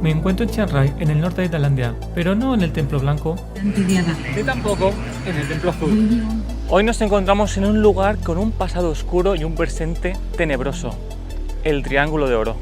Me encuentro en Chiang Rai, en el norte de Tailandia, pero no en el Templo Blanco, ni tampoco en el Templo Azul. Hoy nos encontramos en un lugar con un pasado oscuro y un presente tenebroso, el Triángulo de Oro.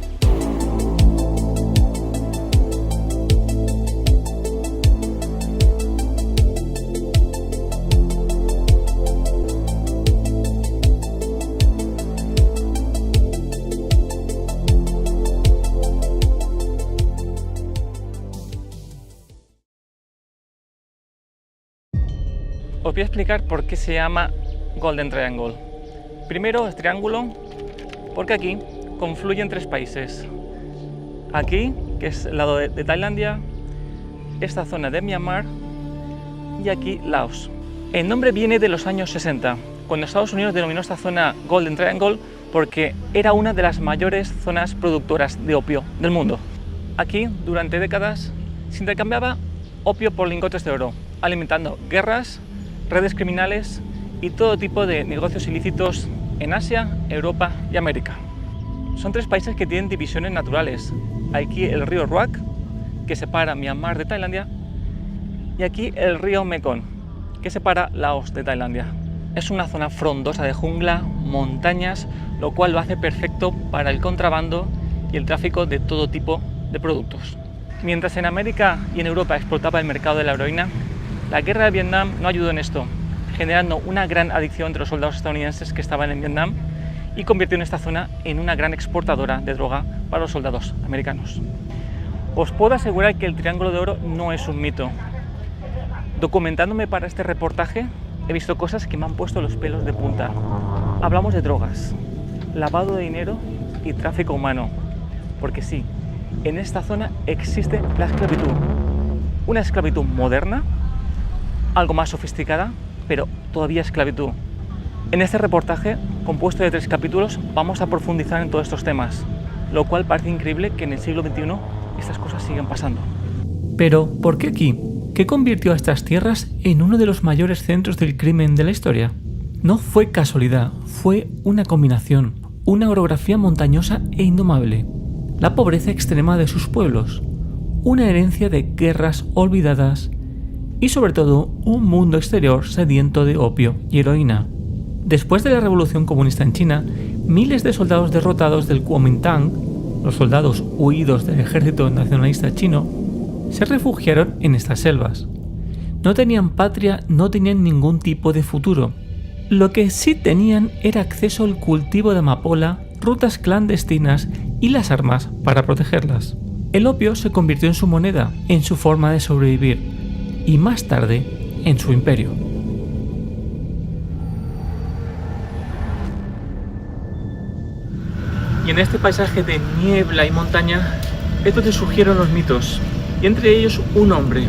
Os voy a explicar por qué se llama Golden Triangle. Primero, el triángulo, porque aquí confluyen tres países. Aquí, que es el lado de Tailandia, esta zona de Myanmar y aquí Laos. El nombre viene de los años 60, cuando Estados Unidos denominó esta zona Golden Triangle porque era una de las mayores zonas productoras de opio del mundo. Aquí, durante décadas, se intercambiaba opio por lingotes de oro, alimentando guerras, redes criminales y todo tipo de negocios ilícitos en Asia, Europa y América. Son tres países que tienen divisiones naturales. Aquí el río Ruak, que separa Myanmar de Tailandia, y aquí el río Mekong, que separa Laos de Tailandia. Es una zona frondosa de jungla, montañas, lo cual lo hace perfecto para el contrabando y el tráfico de todo tipo de productos. Mientras en América y en Europa explotaba el mercado de la heroína, la guerra de Vietnam no ayudó en esto, generando una gran adicción entre los soldados estadounidenses que estaban en Vietnam y convirtió en esta zona en una gran exportadora de droga para los soldados americanos. Os puedo asegurar que el Triángulo de Oro no es un mito. Documentándome para este reportaje, he visto cosas que me han puesto los pelos de punta. Hablamos de drogas, lavado de dinero y tráfico humano, porque sí, en esta zona existe la esclavitud. Una esclavitud moderna, algo más sofisticada, pero todavía esclavitud. En este reportaje, compuesto de 3 capítulos, vamos a profundizar en todos estos temas, lo cual parece increíble que en el siglo XXI estas cosas sigan pasando. Pero, ¿por qué aquí? ¿Qué convirtió a estas tierras en uno de los mayores centros del crimen de la historia? No fue casualidad, fue una combinación, una orografía montañosa e indomable, la pobreza extrema de sus pueblos, una herencia de guerras olvidadas y sobre todo un mundo exterior sediento de opio y heroína. Después de la Revolución Comunista en China, miles de soldados derrotados del Kuomintang, los soldados huidos del ejército nacionalista chino, se refugiaron en estas selvas. No tenían patria, no tenían ningún tipo de futuro. Lo que sí tenían era acceso al cultivo de amapola, rutas clandestinas y las armas para protegerlas. El opio se convirtió en su moneda, en su forma de sobrevivir, y más tarde en su imperio. Y en este paisaje de niebla y montaña es donde surgieron los mitos, y entre ellos un hombre,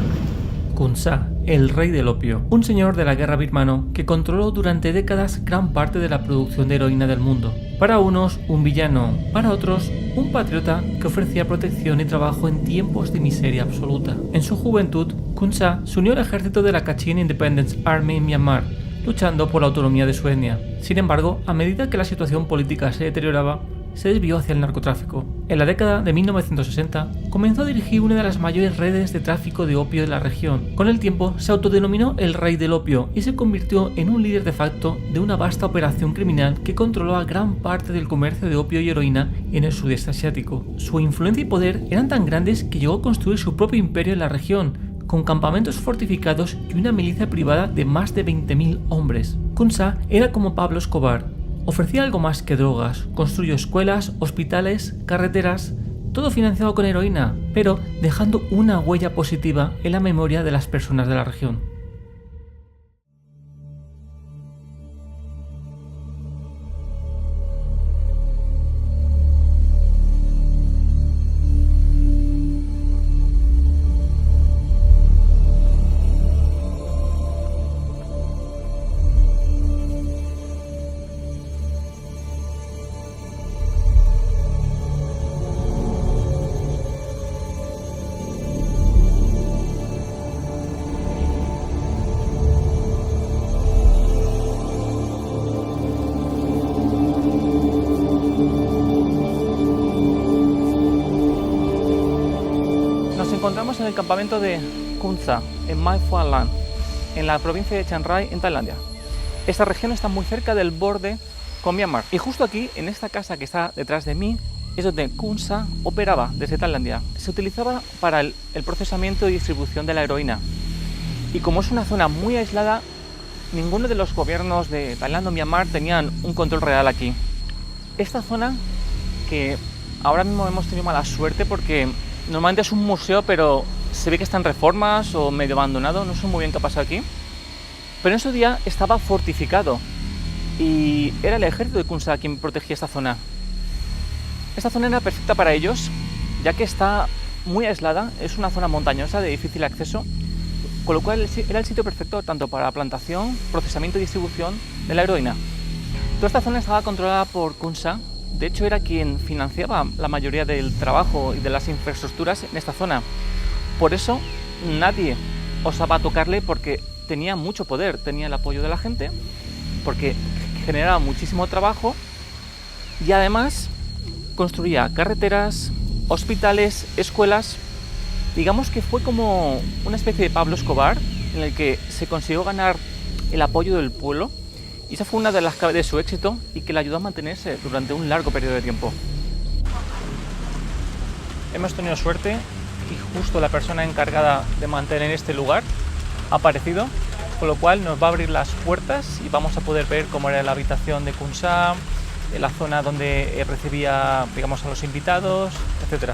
Kun Sa, el rey del opio, un señor de la guerra birmano que controló durante décadas gran parte de la producción de heroína del mundo. Para unos, un villano, para otros, un patriota que ofrecía protección y trabajo en tiempos de miseria absoluta. En su juventud, Kun Sa se unió al ejército de la Kachin Independence Army en Myanmar, luchando por la autonomía de su etnia. Sin embargo, a medida que la situación política se deterioraba, se desvió hacia el narcotráfico. En la década de 1960 comenzó a dirigir una de las mayores redes de tráfico de opio de la región. Con el tiempo se autodenominó el rey del opio y se convirtió en un líder de facto de una vasta operación criminal que controló a gran parte del comercio de opio y heroína en el sudeste asiático. Su influencia y poder eran tan grandes que llegó a construir su propio imperio en la región, con campamentos fortificados y una milicia privada de más de 20.000 hombres. Kun Sa era como Pablo Escobar. Ofrecía algo más que drogas, construyó escuelas, hospitales, carreteras, todo financiado con heroína, pero dejando una huella positiva en la memoria de las personas de la región. encontramos en el campamento de Khon Sa, en Mae Phuong Lan, en la provincia de Chiang Rai, en Tailandia. Esta región está muy cerca del borde con Myanmar. Y justo aquí, en esta casa que está detrás de mí, es donde Khon Sa operaba desde Tailandia. Se utilizaba para el procesamiento y distribución de la heroína. Y como es una zona muy aislada, ninguno de los gobiernos de Tailandia o Myanmar tenían un control real aquí. Esta zona, que ahora mismo hemos tenido mala suerte porque normalmente es un museo, pero se ve que está en reformas o medio abandonado, no sé muy bien qué ha pasado aquí. Pero en su día estaba fortificado y era el ejército de Khon Sa quien protegía esta zona. Esta zona era perfecta para ellos, ya que está muy aislada, es una zona montañosa de difícil acceso, con lo cual era el sitio perfecto tanto para plantación, procesamiento y distribución de la heroína. Toda esta zona estaba controlada por Khon Sa, de hecho era quien financiaba la mayoría del trabajo y de las infraestructuras en esta zona. Por eso nadie osaba tocarle porque tenía mucho poder, tenía el apoyo de la gente, porque generaba muchísimo trabajo y además construía carreteras, hospitales, escuelas. Digamos que fue como una especie de Pablo Escobar en el que se consiguió ganar el apoyo del pueblo y esa fue una de las claves de su éxito y que le ayudó a mantenerse durante un largo periodo de tiempo. Hemos tenido suerte y justo la persona encargada de mantener este lugar ha aparecido, con lo cual nos va a abrir las puertas y vamos a poder ver cómo era la habitación de Khon Sa, la zona donde recibía, digamos, a los invitados, etc.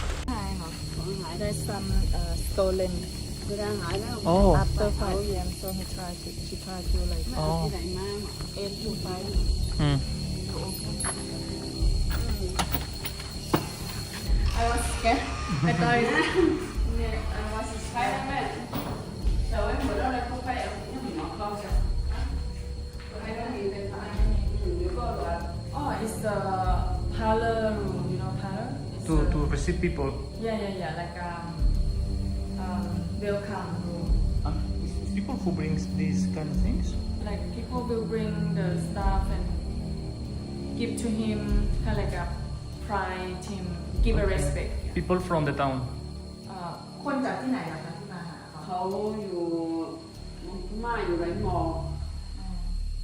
Oh. After 5 p.m. so she tried to like Oh. 8 to 5. I was scared. I thought I was Spider-Man. Oh, it's the parlor room, you know parlor? It's To receive people. yeah, like welcome room. People who brings these kind of things. Like people will bring the stuff and give to him, kind of like a pride him, give a respect. People from the town. คนจากที่ไหนล่ะคะที่มาหาเขา เขาอยู่มาอยู่ไรมอ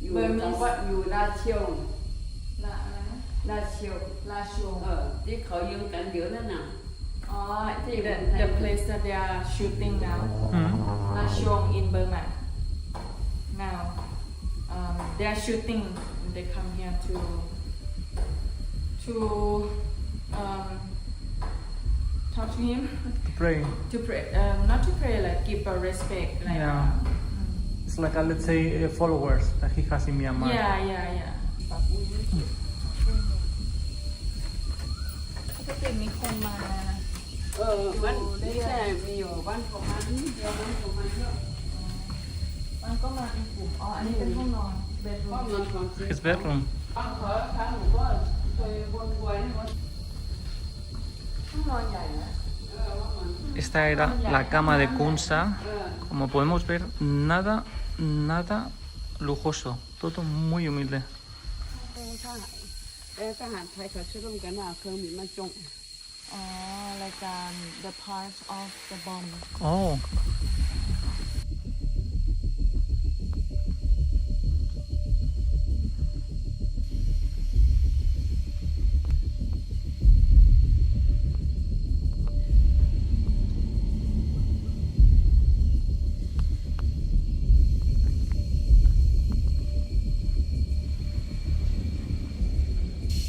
อยู่ เบอร์มิ จัง ส หวัดอยู่ลาดเชียว ละอะไรนะ ลาดเชียว ลาชวง ที่เขายิงกันเดี๋ยวนั่นน่ะ อ๋อ the place that they are shooting now La Chuang in Burma now they are shooting they come here to talk to him To pray. to pray not to pray like give a respect like Yeah. It's like let's say followers that he has in Myanmar. yeah ปกติมีคนมา บ้านไม่ใช่มีอยู่บ้านประมาณนี้เดียวบ้านประมาณเยอะ มันก็มาเป็นกลุ่มอ๋ออันนี้เป็นห้องนอน ห้อง bedroom นอนของจริง His bedroom. บ้านเขาทางหนูก็เคยวนไว้ให้ว่า ห้องนอนใหญ่นะ ห้องนอน Esta era la cama de Khon Sa. Como podemos ver, nada lujoso. Todo muy humilde. ทหารไทยเขาช่วยร่วมกันเครื่องบินมาจง อ๋อ like the part of the bomb Oh.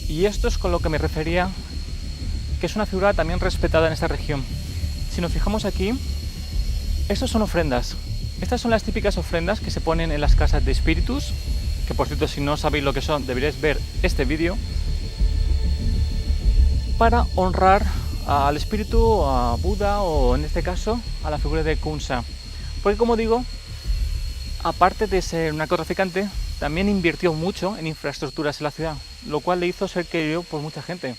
Y esto es con lo que me refería, que es una figura también respetada en esta región. Si nos fijamos aquí, estos son ofrendas. Estas son las típicas ofrendas que se ponen en las casas de espíritus, que por cierto, si no sabéis lo que son, deberíais ver este vídeo, para honrar al espíritu, a Buda o en este caso a la figura de Khon Sa. Porque como digo, aparte de ser un narcotraficante, también invirtió mucho en infraestructuras en la ciudad, lo cual le hizo ser querido por mucha gente.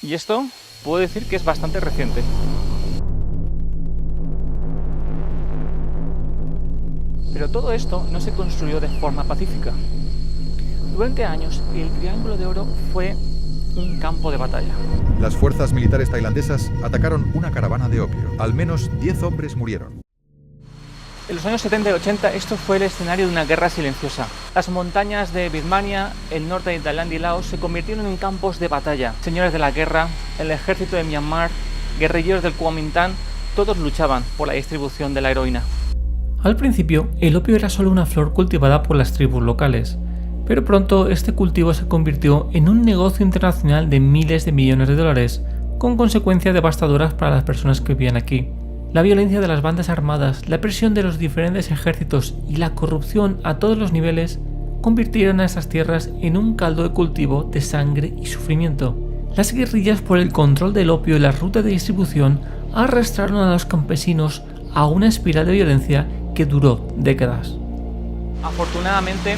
Y esto puedo decir que es bastante reciente. Pero todo esto no se construyó de forma pacífica. Durante años el Triángulo de Oro fue un campo de batalla. Las fuerzas militares tailandesas atacaron una caravana de opio. Al menos 10 hombres murieron. En los años 70 y 80 esto fue el escenario de una guerra silenciosa. Las montañas de Birmania, el norte de Tailandia y Laos se convirtieron en campos de batalla. Señores de la guerra, el ejército de Myanmar, guerrilleros del Kuomintang, todos luchaban por la distribución de la heroína. Al principio, el opio era solo una flor cultivada por las tribus locales, pero pronto este cultivo se convirtió en un negocio internacional de miles de millones de dólares, con consecuencias devastadoras para las personas que vivían aquí. La violencia de las bandas armadas, la presión de los diferentes ejércitos y la corrupción a todos los niveles convirtieron a estas tierras en un caldo de cultivo de sangre y sufrimiento. Las guerrillas por el control del opio y la ruta de distribución arrastraron a los campesinos a una espiral de violencia que duró décadas. Afortunadamente,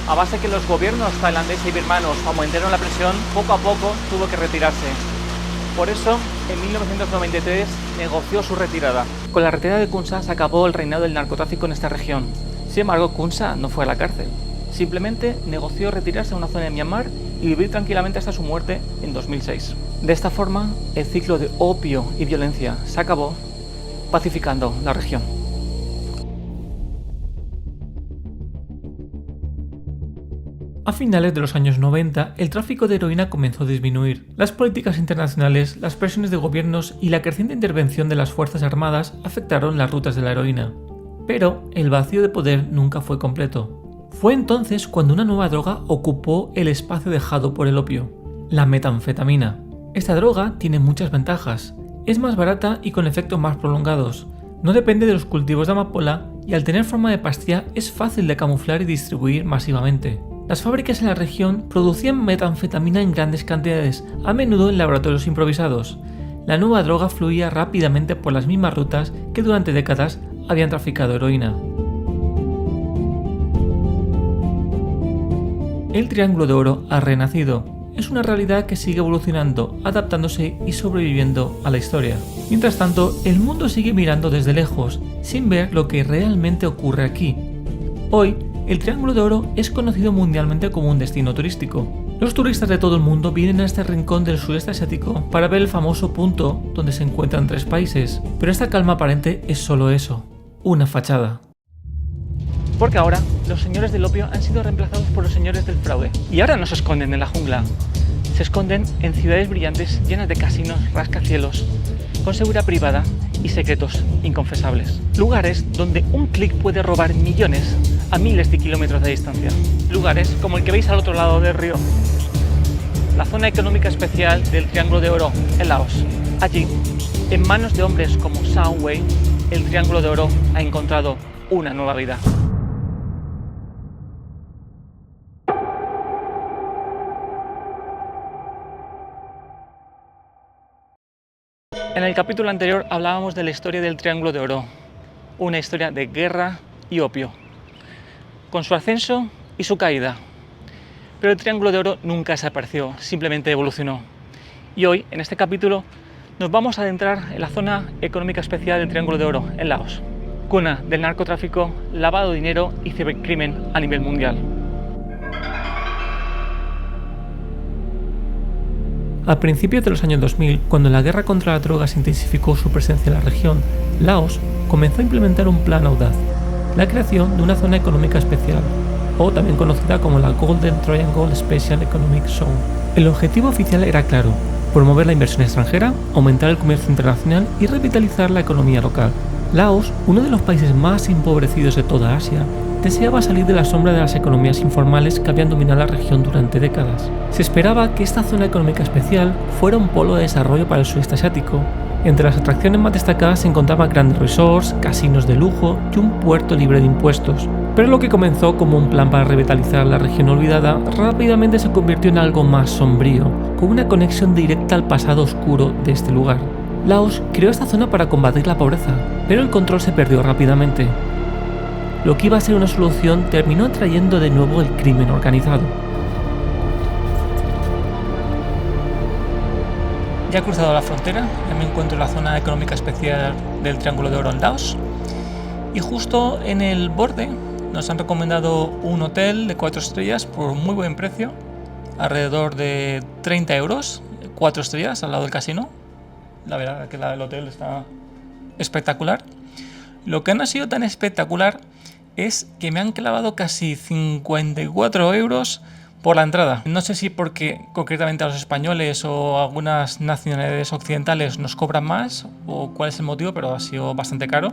a base que los gobiernos tailandeses y birmanos aumentaron la presión, poco a poco tuvo que retirarse. Por eso, en 1993 negoció su retirada. Con la retirada de Kun Sa se acabó el reinado del narcotráfico en esta región. Sin embargo, Kun Sa no fue a la cárcel. Simplemente negoció retirarse a una zona de Myanmar y vivir tranquilamente hasta su muerte en 2006. De esta forma, el ciclo de opio y violencia se acabó, pacificando la región. A finales de los años 90, el tráfico de heroína comenzó a disminuir. Las políticas internacionales, las presiones de gobiernos y la creciente intervención de las fuerzas armadas afectaron las rutas de la heroína. Pero el vacío de poder nunca fue completo. Fue entonces cuando una nueva droga ocupó el espacio dejado por el opio: la metanfetamina. Esta droga tiene muchas ventajas. Es más barata y con efectos más prolongados. No depende de los cultivos de amapola y al tener forma de pastilla es fácil de camuflar y distribuir masivamente. Las fábricas en la región producían metanfetamina en grandes cantidades, a menudo en laboratorios improvisados. La nueva droga fluía rápidamente por las mismas rutas que durante décadas habían traficado heroína. El Triángulo de Oro ha renacido. Es una realidad que sigue evolucionando, adaptándose y sobreviviendo a la historia. Mientras tanto, el mundo sigue mirando desde lejos, sin ver lo que realmente ocurre aquí. Hoy, el Triángulo de Oro es conocido mundialmente como un destino turístico. Los turistas de todo el mundo vienen a este rincón del sudeste asiático para ver el famoso punto donde se encuentran 3 países, pero esta calma aparente es solo eso, una fachada. Porque ahora los señores del opio han sido reemplazados por los señores del fraude. Y ahora no se esconden en la jungla, se esconden en ciudades brillantes llenas de casinos, rascacielos, con seguridad privada y secretos inconfesables. Lugares donde un clic puede robar millones a miles de kilómetros de distancia. Lugares como el que veis al otro lado del río, la zona económica especial del Triángulo de Oro en Laos. Allí, en manos de hombres como Zhao Wei, el Triángulo de Oro ha encontrado una nueva vida. En el capítulo anterior hablábamos de la historia del Triángulo de Oro, una historia de guerra y opio, con su ascenso y su caída. Pero el Triángulo de Oro nunca desapareció, simplemente evolucionó. Y hoy, en este capítulo, nos vamos a adentrar en la zona económica especial del Triángulo de Oro, en Laos, cuna del narcotráfico, lavado de dinero y cibercrimen a nivel mundial. A principios de los años 2000, cuando la guerra contra las drogas intensificó su presencia en la región, Laos comenzó a implementar un plan audaz: la creación de una zona económica especial, o también conocida como la Golden Triangle Special Economic Zone. El objetivo oficial era claro: promover la inversión extranjera, aumentar el comercio internacional y revitalizar la economía local. Laos, uno de los países más empobrecidos de toda Asia, deseaba salir de la sombra de las economías informales que habían dominado la región durante décadas. Se esperaba que esta zona económica especial fuera un polo de desarrollo para el sudeste asiático. Entre las atracciones más destacadas se encontraban grandes resorts, casinos de lujo y un puerto libre de impuestos. Pero lo que comenzó como un plan para revitalizar la región olvidada rápidamente se convirtió en algo más sombrío, con una conexión directa al pasado oscuro de este lugar. Laos creó esta zona para combatir la pobreza, pero el control se perdió rápidamente. Lo que iba a ser una solución terminó atrayendo de nuevo el crimen organizado. Ya he cruzado la frontera, ya me encuentro en la zona económica especial del Triángulo de Oro en Laos, y justo en el borde nos han recomendado un hotel de 4 estrellas por muy buen precio, alrededor de 30 euros, 4 estrellas al lado del casino. La verdad que el hotel está espectacular. Lo que no ha sido tan espectacular es que me han clavado casi 54 euros por la entrada. No sé si porque concretamente a los españoles o a algunas nacionalidades occidentales nos cobran más o cuál es el motivo, pero ha sido bastante caro.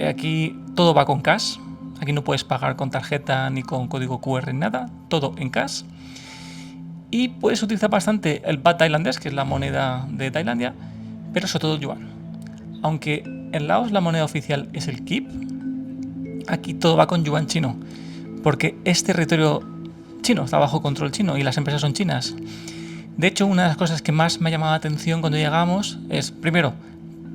Aquí todo va con cash. Aquí no puedes pagar con tarjeta ni con código QR ni nada. Todo en cash. Y puedes utilizar bastante el baht tailandés, que es la moneda de Tailandia, pero sobre todo el yuan. Aunque en Laos la moneda oficial es el kip, aquí todo va con yuan chino, porque es territorio chino, está bajo control chino y las empresas son chinas. De hecho, una de las cosas que más me ha llamado la atención cuando llegamos es, primero,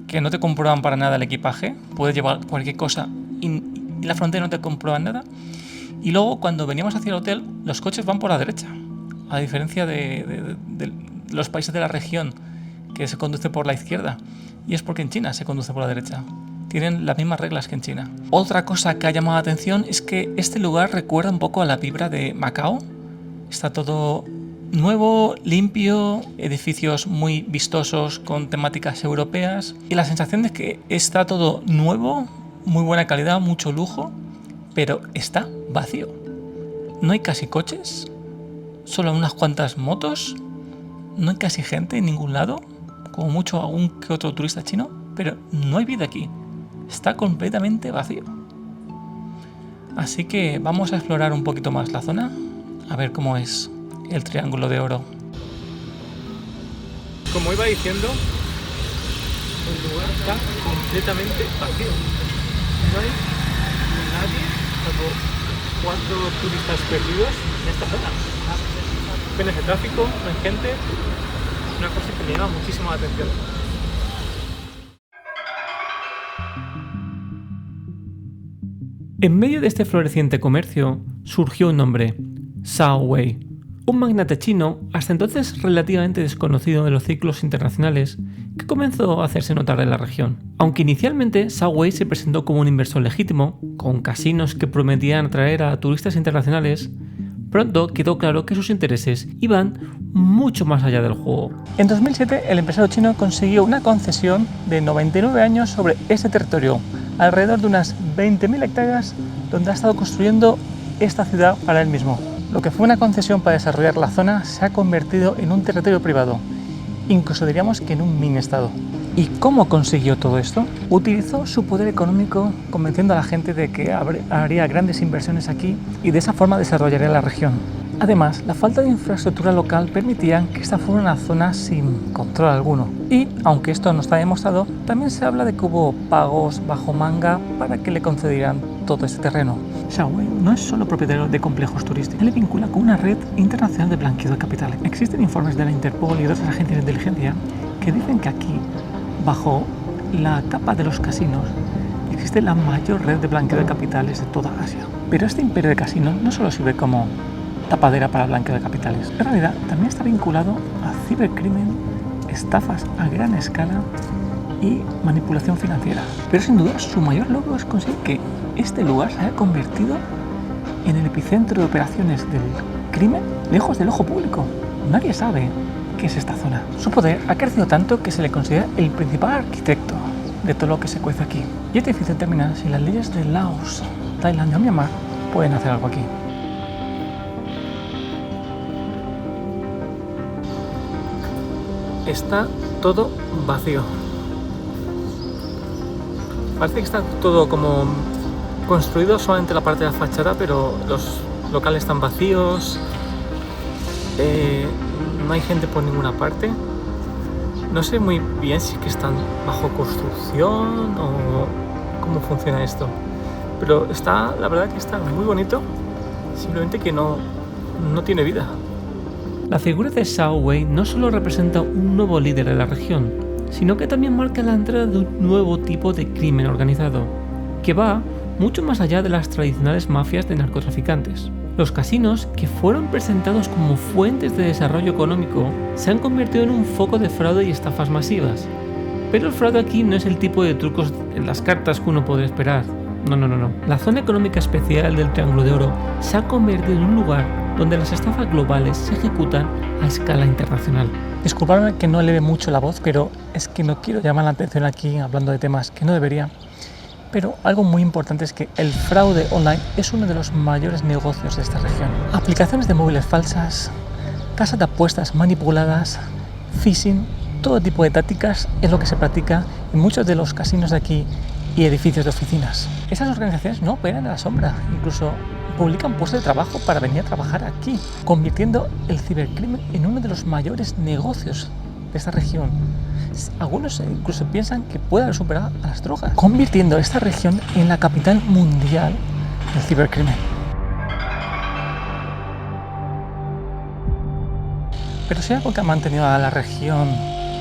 que no te comprueban para nada el equipaje, puedes llevar cualquier cosa y en la frontera no te comprueban nada. Y luego, cuando veníamos hacia el hotel, los coches van por la derecha, a diferencia de los países de la región, que se conduce por la izquierda. Y es porque en China se conduce por la derecha. Tienen las mismas reglas que en China. Otra cosa que ha llamado la atención es que este lugar recuerda un poco a la vibra de Macao. Está todo nuevo, limpio, edificios muy vistosos con temáticas europeas. Y la sensación de que está todo nuevo, muy buena calidad, mucho lujo, pero está vacío. No hay casi coches, solo unas cuantas motos, no hay casi gente en ningún lado, como mucho algún que otro turista chino, pero no hay vida aquí. Está completamente vacío. Así que vamos a explorar un poquito más la zona, a ver cómo es el Triángulo de Oro. Como iba diciendo, el lugar está completamente vacío. No hay nadie, salvo 4 turistas perdidos en esta zona. Apenas el tráfico, no hay gente. Una cosa que me llama muchísimo la atención. En medio de este floreciente comercio surgió un nombre, Zhao Wei, un magnate chino hasta entonces relativamente desconocido en los círculos internacionales que comenzó a hacerse notar en la región. Aunque inicialmente Zhao Wei se presentó como un inversor legítimo, con casinos que prometían atraer a turistas internacionales, pronto quedó claro que sus intereses iban mucho más allá del juego. En 2007, el empresario chino consiguió una concesión de 99 años sobre este territorio, alrededor de unas 20.000 hectáreas, donde ha estado construyendo esta ciudad para él mismo. Lo que fue una concesión para desarrollar la zona se ha convertido en un territorio privado, incluso diríamos que en un mini estado. ¿Y cómo consiguió todo esto? Utilizó su poder económico convenciendo a la gente de que haría grandes inversiones aquí y de esa forma desarrollaría la región. Además, la falta de infraestructura local permitía que esta fuera una zona sin control alguno. Y, aunque esto no está demostrado, también se habla de que hubo pagos bajo manga para que le concedieran todo este terreno. Zhao Wei no es solo propietario de complejos turísticos, él le vincula con una red internacional de blanqueo de capitales. Existen informes de la Interpol y de otras agencias de inteligencia que dicen que aquí, bajo la capa de los casinos, existe la mayor red de blanqueo de capitales de toda Asia. Pero este imperio de casinos no solo sirve como tapadera para el blanqueo de capitales, en realidad también está vinculado a cibercrimen, estafas a gran escala y manipulación financiera. Pero sin duda su mayor logro es conseguir que este lugar se haya convertido en el epicentro de operaciones del crimen lejos del ojo público. Nadie sabe qué es esta zona. Su poder ha crecido tanto que se le considera el principal arquitecto de todo lo que se cuece aquí. Y es difícil determinar si las leyes de Laos, Tailandia o Myanmar pueden hacer algo aquí. Está todo vacío. Parece que está todo como construido solamente la parte de la fachada, pero los locales están vacíos. No hay gente por ninguna parte. No sé muy bien si es que están bajo construcción o cómo funciona esto. Pero está, la verdad que está muy bonito, simplemente que no tiene vida. La figura de Zhao Wei no solo representa un nuevo líder de la región, sino que también marca la entrada de un nuevo tipo de crimen organizado, que va mucho más allá de las tradicionales mafias de narcotraficantes. Los casinos, que fueron presentados como fuentes de desarrollo económico, se han convertido en un foco de fraude y estafas masivas. Pero el fraude aquí no es el tipo de trucos en las cartas que uno podría esperar. No. La zona económica especial del Triángulo de Oro se ha convertido en un lugar donde las estafas globales se ejecutan a escala internacional. Disculpadme que no eleve mucho la voz, pero es que no quiero llamar la atención aquí hablando de temas que no debería. Pero algo muy importante es que el fraude online es uno de los mayores negocios de esta región. Aplicaciones de móviles falsas, casas de apuestas manipuladas, phishing, todo tipo de tácticas es lo que se practica en muchos de los casinos de aquí y edificios de oficinas. Esas organizaciones no operan a la sombra, incluso publican puestos de trabajo para venir a trabajar aquí, convirtiendo el cibercrimen en uno de los mayores negocios de esta región. Algunos incluso piensan que puede haber superado a las drogas, convirtiendo esta región en la capital mundial del cibercrimen. Pero si algo que ha mantenido a la región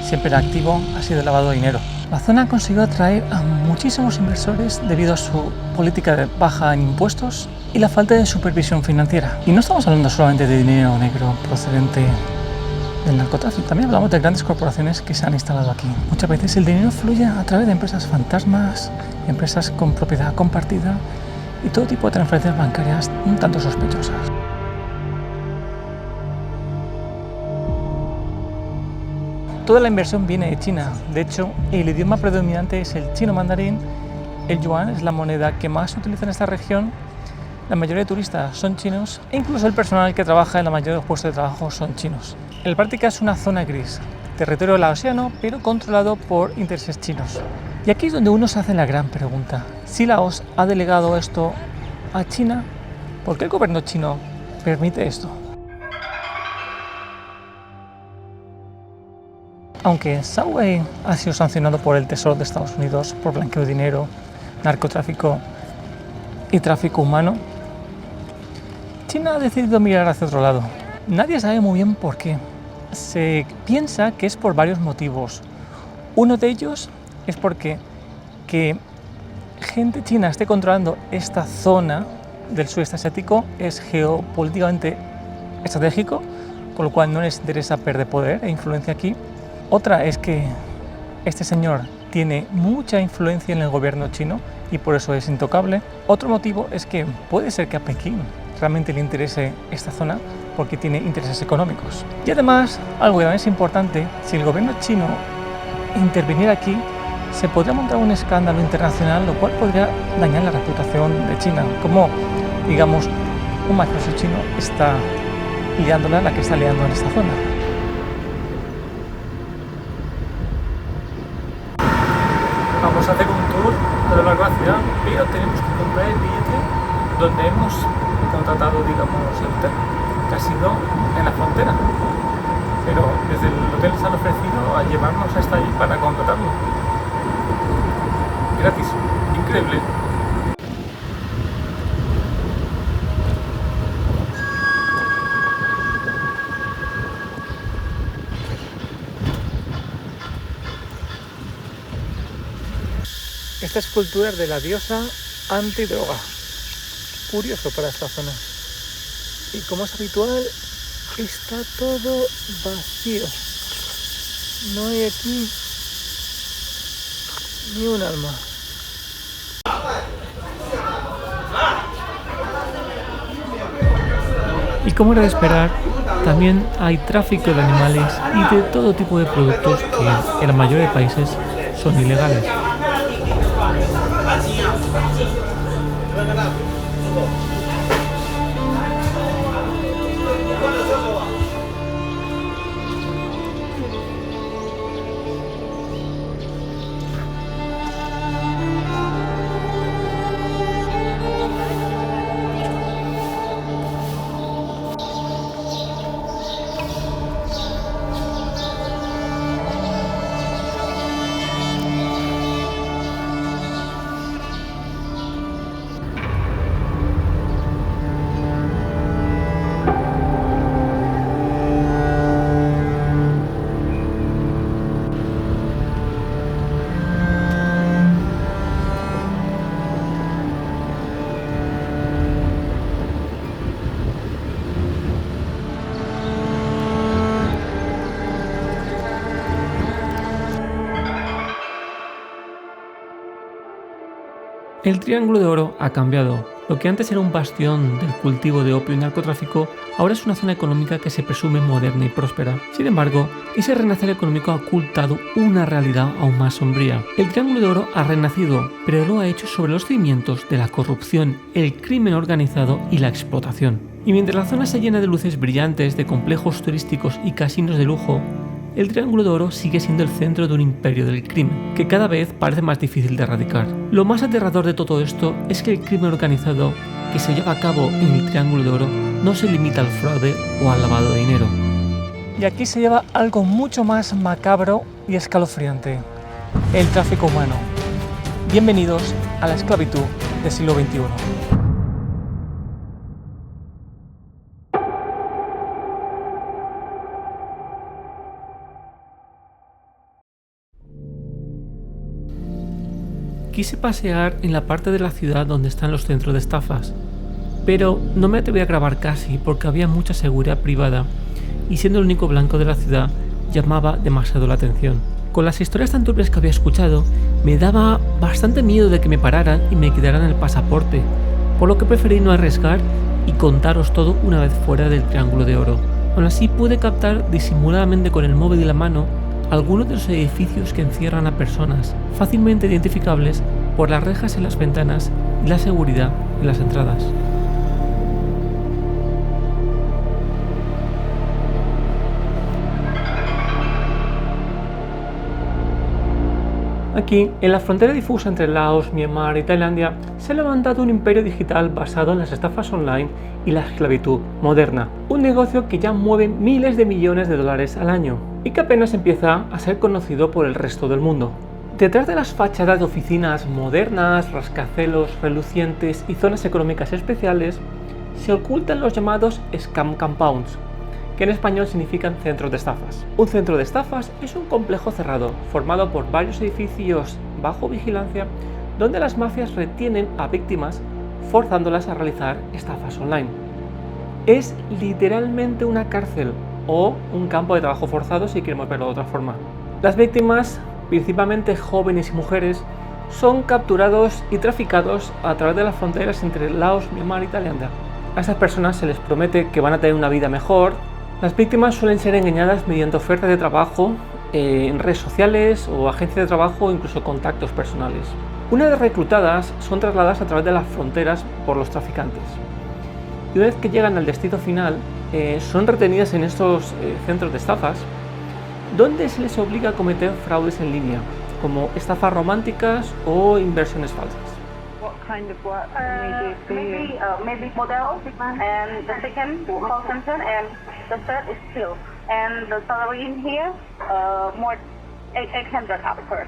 siempre en activo ha sido el lavado de dinero. La zona ha conseguido atraer a muchísimos inversores debido a su política de baja en impuestos y la falta de supervisión financiera. Y no estamos hablando solamente de dinero negro procedente del narcotráfico, también hablamos de grandes corporaciones que se han instalado aquí. Muchas veces el dinero fluye a través de empresas fantasmas, empresas con propiedad compartida y todo tipo de transferencias bancarias un tanto sospechosas. Toda la inversión viene de China. De hecho, el idioma predominante es el chino mandarín. El yuan es la moneda que más se utiliza en esta región. La mayoría de turistas son chinos e incluso el personal que trabaja en la mayoría de los puestos de trabajo son chinos. En la práctica es una zona gris, territorio laosiano, pero controlado por intereses chinos. Y aquí es donde uno se hace la gran pregunta. Si Laos ha delegado esto a China, ¿por qué el gobierno chino permite esto? Aunque Huawei ha sido sancionado por el Tesoro de Estados Unidos por blanqueo de dinero, narcotráfico y tráfico humano, China ha decidido mirar hacia otro lado. Nadie sabe muy bien por qué. Se piensa que es por varios motivos. Uno de ellos es porque que gente china esté controlando esta zona del sudeste asiático es geopolíticamente estratégico, con lo cual no les interesa perder poder e influencia aquí. Otra es que este señor tiene mucha influencia en el gobierno chino y por eso es intocable. Otro motivo es que puede ser que a Pekín realmente le interese esta zona porque tiene intereses económicos. Y además, algo que también es importante, si el gobierno chino interviniera aquí, se podría montar un escándalo internacional, lo cual podría dañar la reputación de China, como, digamos, un mafioso chino está liándola la que está liando en esta zona. Vamos a hacer un tour a lo largo de la ciudad, pero tenemos que comprar el billete donde hemos contratado, digamos, el hotel, que ha sido en la frontera. Pero desde el hotel se han ofrecido a llevarnos hasta allí para contratarlo. Gratis, increíble. Esta escultura es de la diosa antidroga. Curioso para esta zona. Y como es habitual, está todo vacío. No hay aquí ni un alma. Y como era de esperar, también hay tráfico de animales y de todo tipo de productos que en la mayoría de países son ilegales. El Triángulo de Oro ha cambiado. Lo que antes era un bastión del cultivo de opio y narcotráfico, ahora es una zona económica que se presume moderna y próspera. Sin embargo, ese renacer económico ha ocultado una realidad aún más sombría. El Triángulo de Oro ha renacido, pero lo ha hecho sobre los cimientos de la corrupción, el crimen organizado y la explotación. Y mientras la zona se llena de luces brillantes, de complejos turísticos y casinos de lujo, el Triángulo de Oro sigue siendo el centro de un imperio del crimen, que cada vez parece más difícil de erradicar. Lo más aterrador de todo esto es que el crimen organizado que se lleva a cabo en el Triángulo de Oro no se limita al fraude o al lavado de dinero. Y aquí se lleva algo mucho más macabro y escalofriante: el tráfico humano. Bienvenidos a la esclavitud del siglo XXI. Quise pasear en la parte de la ciudad donde están los centros de estafas, pero no me atreví a grabar casi porque había mucha seguridad privada y siendo el único blanco de la ciudad llamaba demasiado la atención. Con las historias tan turbias que había escuchado, me daba bastante miedo de que me pararan y me quitaran el pasaporte, por lo que preferí no arriesgar y contaros todo una vez fuera del Triángulo de Oro. Aún así pude captar disimuladamente con el móvil en la mano algunos de los edificios que encierran a personas, fácilmente identificables por las rejas en las ventanas y la seguridad en las entradas. Aquí, en la frontera difusa entre Laos, Myanmar y Tailandia, se ha levantado un imperio digital basado en las estafas online y la esclavitud moderna, un negocio que ya mueve miles de millones de dólares al año y que apenas empieza a ser conocido por el resto del mundo. Detrás de las fachadas de oficinas modernas, rascacielos relucientes y zonas económicas especiales, se ocultan los llamados scam compounds, que en español significan centros de estafas. Un centro de estafas es un complejo cerrado, formado por varios edificios bajo vigilancia, donde las mafias retienen a víctimas, forzándolas a realizar estafas online. Es literalmente una cárcel o un campo de trabajo forzado, si queremos verlo de otra forma. Las víctimas, principalmente jóvenes y mujeres, son capturados y traficados a través de las fronteras entre Laos, Myanmar y Tailandia. A estas personas se les promete que van a tener una vida mejor. Las víctimas suelen ser engañadas mediante ofertas de trabajo en redes sociales o agencias de trabajo o incluso contactos personales. Una vez reclutadas, son trasladadas a través de las fronteras por los traficantes. Y una vez que llegan al destino final, son retenidas en estos centros de estafas, donde se les obliga a cometer fraudes en línea, como estafas románticas o inversiones falsas. What kind of work can we do for you? Maybe model, and the second call center, and the third is skill. And the salary in here, more 800 after.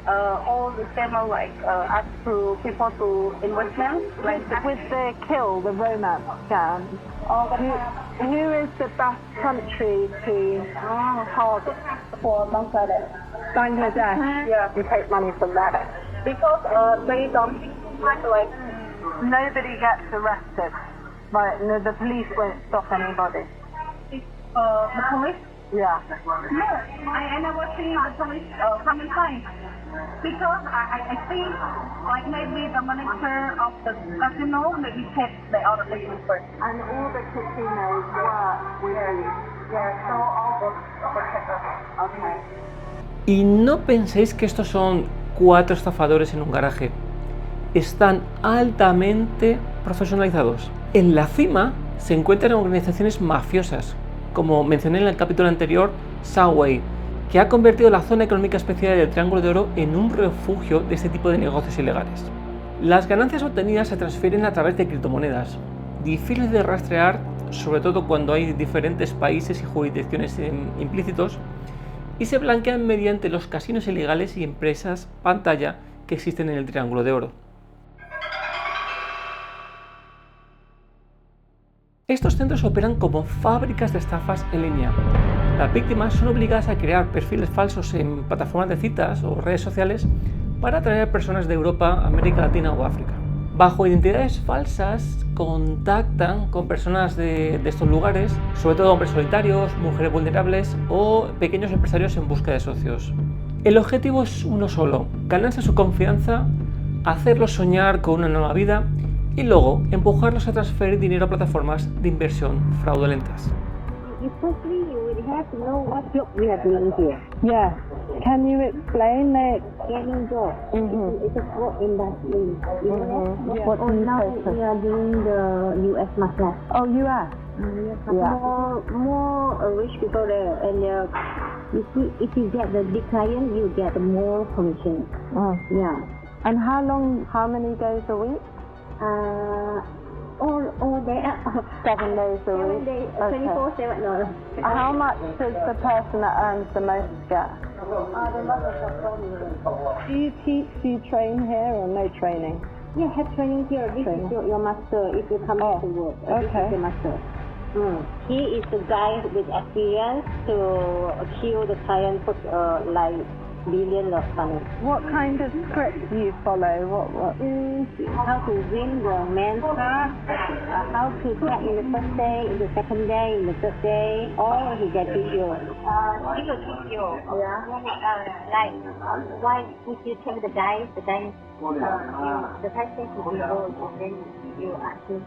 All the same are like ask to people to investment. Like with the kill, the romance scam. Who is the best country to target for Bangladesh? Bangladesh. Yeah, you take money from that because they don't like nobody gets arrested. Right, no, the police won't stop anybody. The police? Yeah. No, I never see the police come inside. Because I think like maybe the manager of the casino maybe kept the other people first. And all the casinos work with you. Yeah, so all the okay. Y no penséis que estos son 4 estafadores en un garaje. Están altamente profesionalizados. En la cima se encuentran organizaciones mafiosas, como mencioné en el capítulo anterior, Subway, que ha convertido la zona económica especial del Triángulo de Oro en un refugio de este tipo de negocios ilegales. Las ganancias obtenidas se transfieren a través de criptomonedas, difíciles de rastrear, sobre todo cuando hay diferentes países y jurisdicciones implícitos, y se blanquean mediante los casinos ilegales y empresas pantalla que existen en el Triángulo de Oro. Estos centros operan como fábricas de estafas en línea. Las víctimas son obligadas a crear perfiles falsos en plataformas de citas o redes sociales para atraer a personas de Europa, América Latina o África. Bajo identidades falsas contactan con personas de estos lugares, sobre todo hombres solitarios, mujeres vulnerables o pequeños empresarios en busca de socios. El objetivo es uno solo: ganarse su confianza hacerlos soñar con una nueva vida y luego empujarlos a transferir dinero a plataformas de inversión fraudulentas. Firstly, you will have to know what job we are doing here. Yeah. Can you explain it? Scanning job. It's a fraud industry. You know that? Yeah. What now we are doing the U.S. market. Oh, you are? Yeah. More rich people there, and you see, if you get the big client, you get more commission. Oh. Yeah. And how many days a week? All day. 7 days a 7 week. days, Okay. 24/7. No. How much does the person that earns the most get? The mother of 4 million. Do you teach, do you train here or no training? Yeah, have training here. This is your master if you come to work. This okay. is the master. He is the guy with experience to kill the client for like billions of money. What kind of script do you follow? What? How to win the man's heart, how to check in the first day, in the second day, in the third day, all he can teach you. He will teach you. Yeah. Like why would you take the dice? The dice. The first thing you do, and then you ask him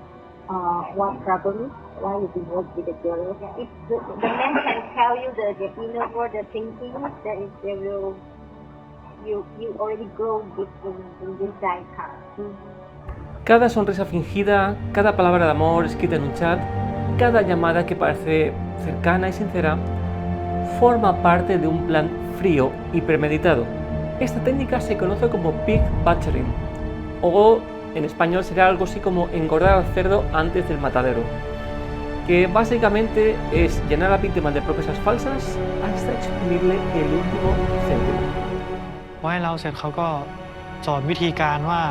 what problem, why you work with the girl. If the man can tell you the inner world, the thinking, that is they will. You already grow deep in this die card. Cada sonrisa fingida, cada palabra de amor escrita en un chat, cada llamada que parece cercana y sincera, forma parte de un plan frío y premeditado. Esta técnica se conoce como pig butchering, o en español será algo así como engordar al cerdo antes del matadero, que básicamente es llenar a la víctima de promesas falsas hasta exprimirle el último céntimo. พอให้เราเสร็จเขาก็สอนวิธีการว่า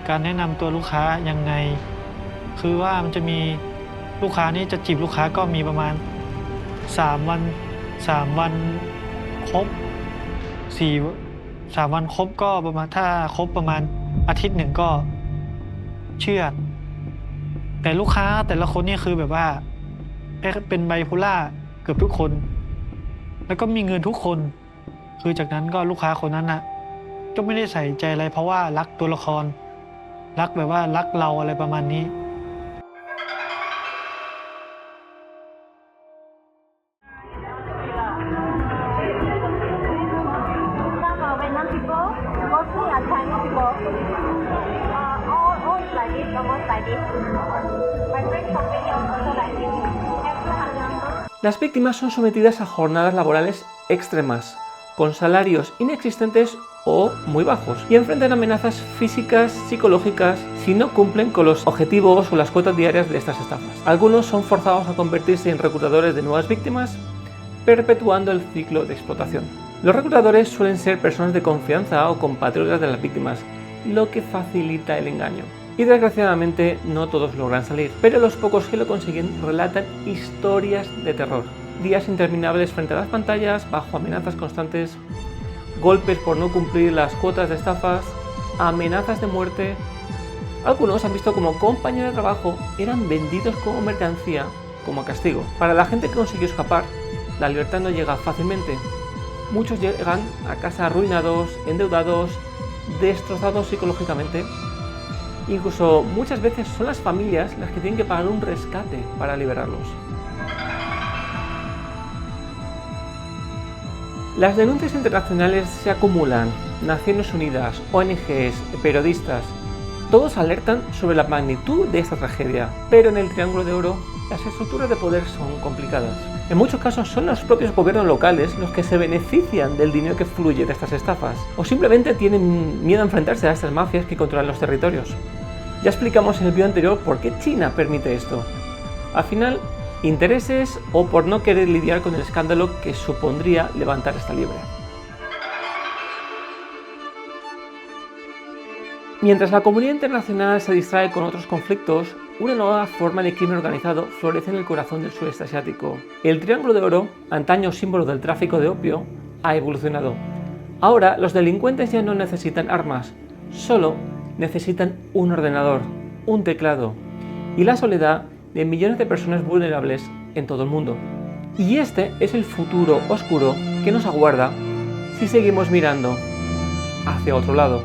การแนะนำตัวลูกค้ายังไงคือว่ามันจะมีลูกค้านี่จะจีบลูกค้าก็มีประมาณ3 วันครบ3 วันครบก็ประมาณถ้าครบประมาณอาทิตย์หนึ่งก็เชื่อแต่ลูกค้าแต่ละคนนี่คือแบบว่าเป็นไบโพล่าเกือบทุกคนแล้วก็มีเงินทุกคนคือจากนั้นก็ลูกค้าคนนั้นนะก็ไม่ได้ใส่ใจอะไรเพราะว่ารักตัวละครรักแบบว่ารักเราอะไรประมาณนี้ Vietnam people, mostly are Chinese people. All is like this, almost like this. My friends from Vietnam also like this. Las víctimas son sometidas a jornadas laborales extremas, con salarios inexistentes o muy bajos, y enfrentan amenazas físicas, psicológicas, si no cumplen con los objetivos o las cuotas diarias de estas estafas. Algunos son forzados a convertirse en reclutadores de nuevas víctimas, perpetuando el ciclo de explotación. Los reclutadores suelen ser personas de confianza o compatriotas de las víctimas, lo que facilita el engaño. Y desgraciadamente no todos logran salir, pero los pocos que lo consiguen relatan historias de terror. Días interminables frente a las pantallas, bajo amenazas constantes, golpes por no cumplir las cuotas de estafas, amenazas de muerte. Algunos han visto como compañeros de trabajo eran vendidos como mercancía, como castigo. Para la gente que consiguió escapar, la libertad no llega fácilmente. Muchos llegan a casa arruinados, endeudados, destrozados psicológicamente. Incluso muchas veces son las familias las que tienen que pagar un rescate para liberarlos. Las denuncias internacionales se acumulan. Naciones Unidas, ONGs, periodistas, todos alertan sobre la magnitud de esta tragedia. Pero en el Triángulo de Oro, las estructuras de poder son complicadas. En muchos casos son los propios gobiernos locales los que se benefician del dinero que fluye de estas estafas, o simplemente tienen miedo a enfrentarse a estas mafias que controlan los territorios. Ya explicamos en el vídeo anterior por qué China permite esto. Al final, intereses o por no querer lidiar con el escándalo que supondría levantar esta liebre. Mientras la comunidad internacional se distrae con otros conflictos, una nueva forma de crimen organizado florece en el corazón del sudeste asiático. El Triángulo de Oro, antaño símbolo del tráfico de opio, ha evolucionado. Ahora los delincuentes ya no necesitan armas, solo necesitan un ordenador, un teclado y la soledad de millones de personas vulnerables en todo el mundo. Y este es el futuro oscuro que nos aguarda si seguimos mirando hacia otro lado.